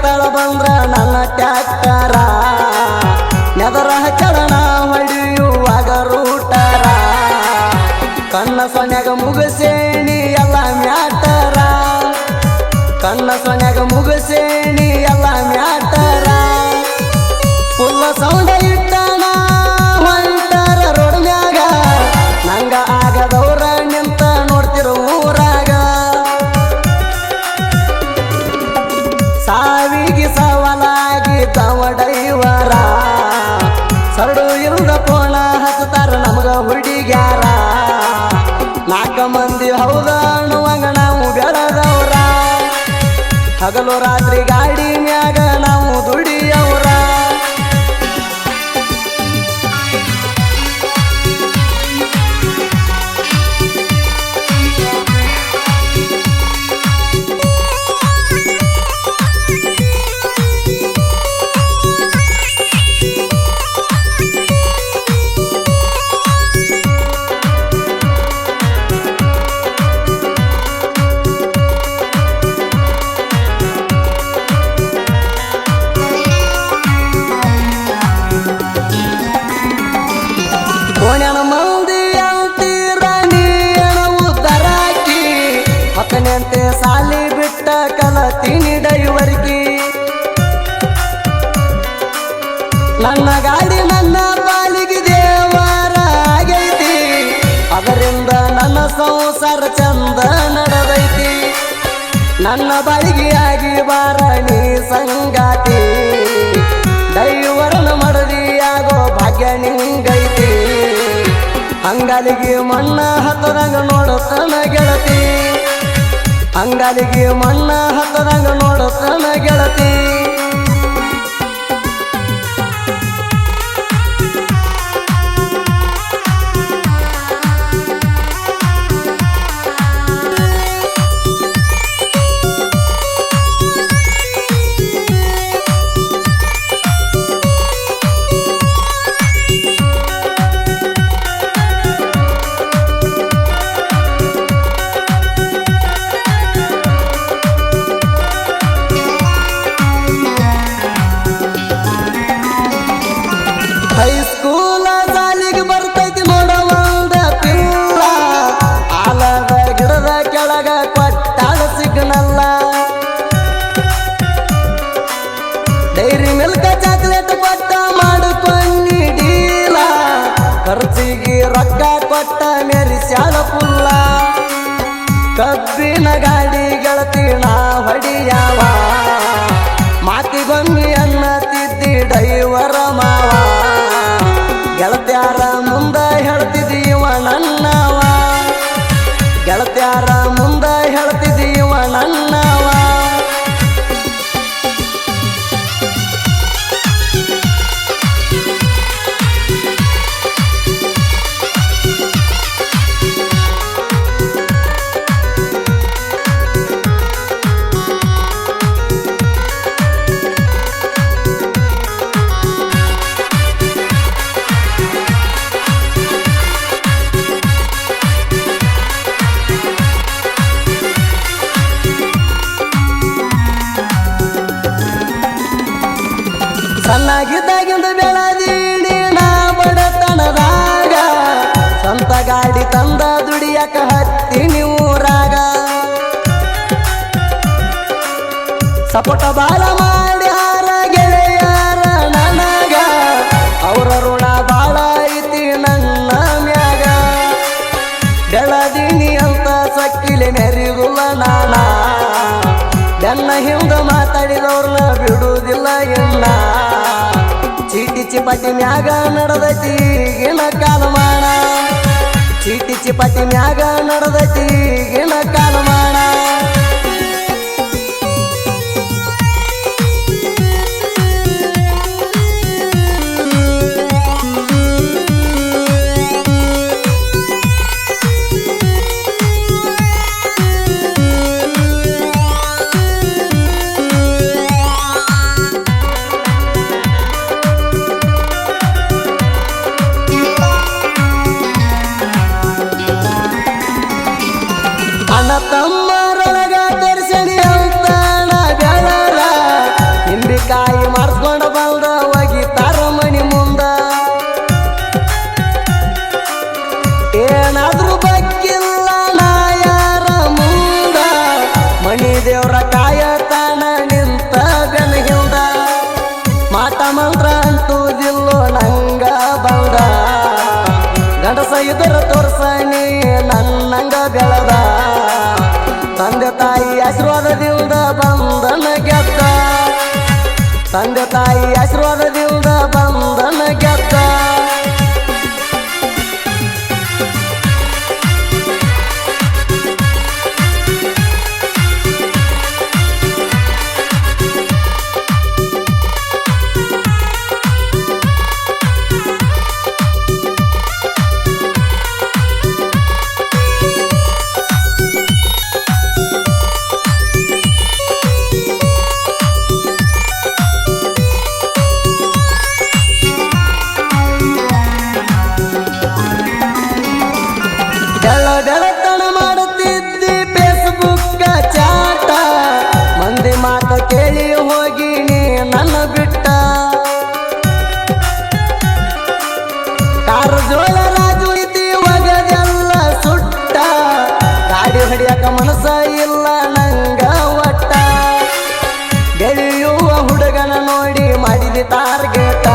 ಸ್ಥಳ ಬಂದ್ರ ನನ್ನ ಟ್ಯಾಕ್ಟರ ನೆದರ ಚಲನ ಹೊಡೆಯುವಾಗ ರೂಟರ ಕಣ್ಣ ಸೊನ್ಯಾಗ ಮುಗಸೇಣಿ ಎಲ್ಲ ಮ್ಯಾಟರ ಕಣ್ಣ ಸೊನ್ಯಾಗ ಮುಗಸೇಣಿ ಎಲ್ಲ ಮ್ಯಾಟರ ಫುಲ್ಲ ಸೌಂಡ ಇಟ್ಟಣ ಹೊಂಟರ ರೋಡ್ ಮ್ಯಾಗ ನಂಗ ಆಗದವ್ರ ನಿಂತ ನೋಡ್ತಿರೋ ಊರಾಗ ಸಾವಿಗೆ ಸವಾಲಾಗಿ ತವ ಡೈವರ ಸರಡು ಇಲ್ದ ಪೋಣ ಹಚ್ತಾರ ನಮಗ ಹುಡುಗ್ಯಾರ ನಾಲ್ಕ ಮಂದಿ ಹೌದ ಅನ್ನುವಂಗ ನಾವು ಬೆಳೆದವ್ರ ಹಗಲು ರಾತ್ರಿ ಗಾಡಿ ಮ್ಯಾಗ ನಾವು ದುಡಿಯವ್ರ ಕೋಣ್ಯಾನ ಮಂದಿ ಅಂತೀರ ನೀಣ ಉದ್ದರಾಕಿ ಹತ್ತನೆಂತೆ ಸಾಲಿ ಬಿಟ್ಟ ಕಲತೀನಿ ಡೈವರ್ಗಿ ನನ್ನ ಗಾಡಿ ನನ್ನ ಪಾಲಿಗೆ ದೇವರ ಆಗೈತಿ ಅದರಿಂದ ನನ್ನ ಸಂಸಾರ ಚಂದ ನಡೆದೈತಿ ನನ್ನ ಬಾಳಿಗೆ ಆಗಿ ಬಾರ ನೀ ಸಂಗಾತಿ ಡೈವರನ ಮಡದಿಯಾಗೋ ಭಾಗ್ಯ ನಿಂಗೈತಿ ಅಂಗಾಲಿಗೆ ಮಣ್ಣ ಹತ್ತದಂಗ ನೋಡುತ್ತಾನ ಗೆಳತಿ ಅಂಗಾಲಿಗೆ ಮಣ್ಣ ಹತ್ತದಂಗ ನೋಡುತ್ತಾನ ಗೆಳತಿ ಹೈಸ್ಕೂಲ ಸಾಲಿಗೆ ಬರ್ತೈತಿ ನೋಡ ಒಂದ ಪಿಲ್ಲ ಆಲದ ಗಿಡದ ಕೆಳಗ ಕೊಟ್ಟಾಳ ಸಿಗ್ನಲ್ಲ ಡೈರಿ ಮಿಲ್ಕ ಚಾಕ್ಲೇಟ್ ಕೊಟ್ಟ ಮಾಡಿಕೊಂಡಿ ಡೀಲ ಖರ್ಚಿಗೆ ರೊಕ್ಕ ಕೊಟ್ಟ ಮೆರಿಸ್ಯಾಳ ಪುಲ್ಲ ಕಬ್ಬಿನ ಗಾಡಿ ಗೆಳತಿ ನಾ ಹೊಡಿಯಾವ ಮಾತಿಗೊಮ್ಮಿ ಅನ್ನತಿದ್ದಿ ಡೈವರ ಮಾವ ಗೆಳತ್ಯಾರ ಮುಂದ ಹೇಳ್ತಿದೀವ ನನ್ನವ ಗೆಳತ್ಯಾರ ಮುಂದ ಹೇಳ್ತಿದೀವ ನನ್ನವ ಸಣ್ಣಗಿದ್ದಾಗಿಂದ ಬೆಳದೀನಿ ನಾ ಬಡತನದಾಗ ಸ್ವಂತ ಗಾಡಿ ತಂದ ದುಡಿಯಕ ಹತ್ತೀನಿ ಊರಾಗ ಸಪೋಟ ಬಾಳ ಮಾಡ್ಯಾರ ಗೆಳೆಯಾರ ನನಗ ಅವರ ಋಣ ಬಾಳ ಐತಿ ನನ್ನ ಮ್ಯಾಗ ಬೆಳದೀನಿ ಅಂತ ಸಕ್ಕಿಲೆ ಮೆರಿಗುಲ್ಲ ನಾನ ಬೆನ್ನ ಹಿಂದ ಮಾತಾಡಿದವ್ರನ್ನ ಬಿಡುವುದಿಲ್ಲ ಇಲ್ಲ ಚೀಟಿ ಚಿಪಾಟಿ ಮ್ಯಾಗ ನಡೆದೈತಿ ಈಗಿನ ಕಾಲಮಾನ ಚೀಟಿ ಚಿಪಾಟಿ ಮ್ಯಾಗ ನಡೆದೈತಿ ಈಗಿನ ಕಾಲಮಾನ ತಮ್ಮ ಇದರ ತೋರ್ಸಣಿ ನನ್ನಂಗ ಬೆಳದ ತಂದೆ ತಾಯಿ ಆಶೀರ್ವಾದದಿಂದ ಬಂದನ ಗೆದ್ದ ತಂದೆ ತಾಯಿ ಆಶೀರ್ವಾದದಿಂದ ಬಂದನ ಗೆದ್ದ ಬೆಳತನ ಮಾಡುತ್ತಿದ್ದಿ ಫೇಸ್ಬುಕ್ ಚಾಟ ಮಂದಿ ಮಾತು ಕೇಳಿ ಹೋಗಿ ನೀ ನನ್ನ ಬಿಟ್ಟ ಕಾರು ಜೋಳ ರಾಜು ಇತಿ ಒಗದೆಲ್ಲ ಸುಟ್ಟ ಗಾಡಿ ಹೊಡಿಯಕ ಮನಸ್ಸ ಇಲ್ಲ ನಂಗ ಒಟ್ಟ ಗೆಳೆಯುವ ಹುಡುಗನ ನೋಡಿ ಮಾಡಿದಿ ಟಾರ್ಗೆಟ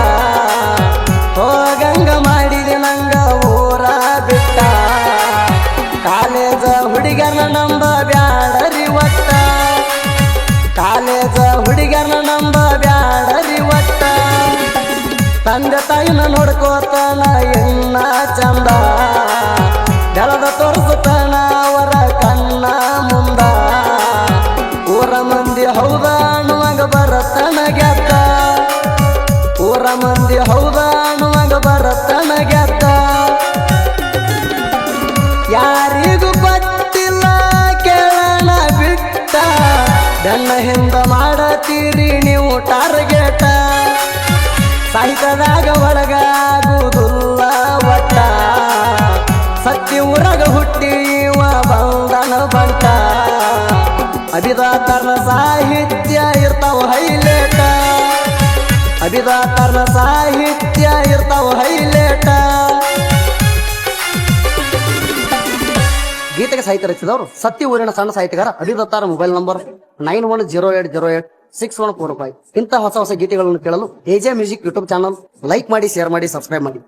ಹೋಗಂಗ ಮಾಡಿದಿ ನಂಗ ಊರ ಬಿಟ್ಟ ಕಾಲೇಜ ಹುಡುಗನ ನಂಬ ಬ್ಯಾಡರಿ ಒಟ್ಟ ಕಾಲೇಜ ಹುಡುಗನ ನಂಬ ಬ್ಯಾಡರಿ ಒಟ್ಟ ತಂದೆ ತಾಯಿನ ನೋಡ್ಕೋತಾನ ಎನ್ನ ಚಂದ ಬೆಳದ ತೋರಿಸುತ್ತಾನ ಅವರ ಕಣ್ಣ ಮುಂದ ಊರ ಮಂದಿ ಹೌದ ಅನ್ನುವಾಗ ಬರತನ ಗೆದ್ದ ಊರ ಮಂದಿ ಹೌದ ಅನ್ನುವಾಗ ಬರತನ ಗೆದ್ದ ಯಾರಿಗೂ ಗೊತ್ತಿಲ್ಲ ಕೇಳಣ ಬಿಟ್ಟ ನನ್ನ ಹಿಂದ ಮಾಡತೀರಿ ನೀವು ಟಾರ್ಗೆಟ ಸಾಹಿತ್ಯದಾಗ ಒಳಗಾಗುವುದಿಲ್ಲ ಒಟ್ಟ ಸತ್ಯ ಊರಾಗ ಹುಟ್ಟಿ ಇವ ಬಂದನ ಬಂಟ ಅಭಿದಾತರ್ನ ಸಾಹಿತ್ಯ ಇರ್ತಾವ ಹೈಲೇಟ ಅಭಿದಾತರ್ನ ಸಾಹಿತ್ಯ ಇರ್ತಾವ ಹೈಲೇಟ ಗೀತೆಗೆ ಸಾಹಿತ್ಯ ರಚಿಸಿದವರು ಸತ್ಯ ಊರಿನ ಸಣ್ಣ ಸಾಹಿತ್ಯಗಾರ ಅಭಿದತ್ತಾರ ಮೊಬೈಲ್ ನಂಬರ್ 9108086145. ಇಂತಹ ಹೊಸ ಹೊಸ ಗೀತೆಗಳನ್ನು ಕೇಳಲು AJ music YouTube channel like ಮಾಡಿ, ಶೇರ್ ಮಾಡಿ, ಸಬ್ಸ್ಕ್ರೈಬ್ ಮಾಡಿ.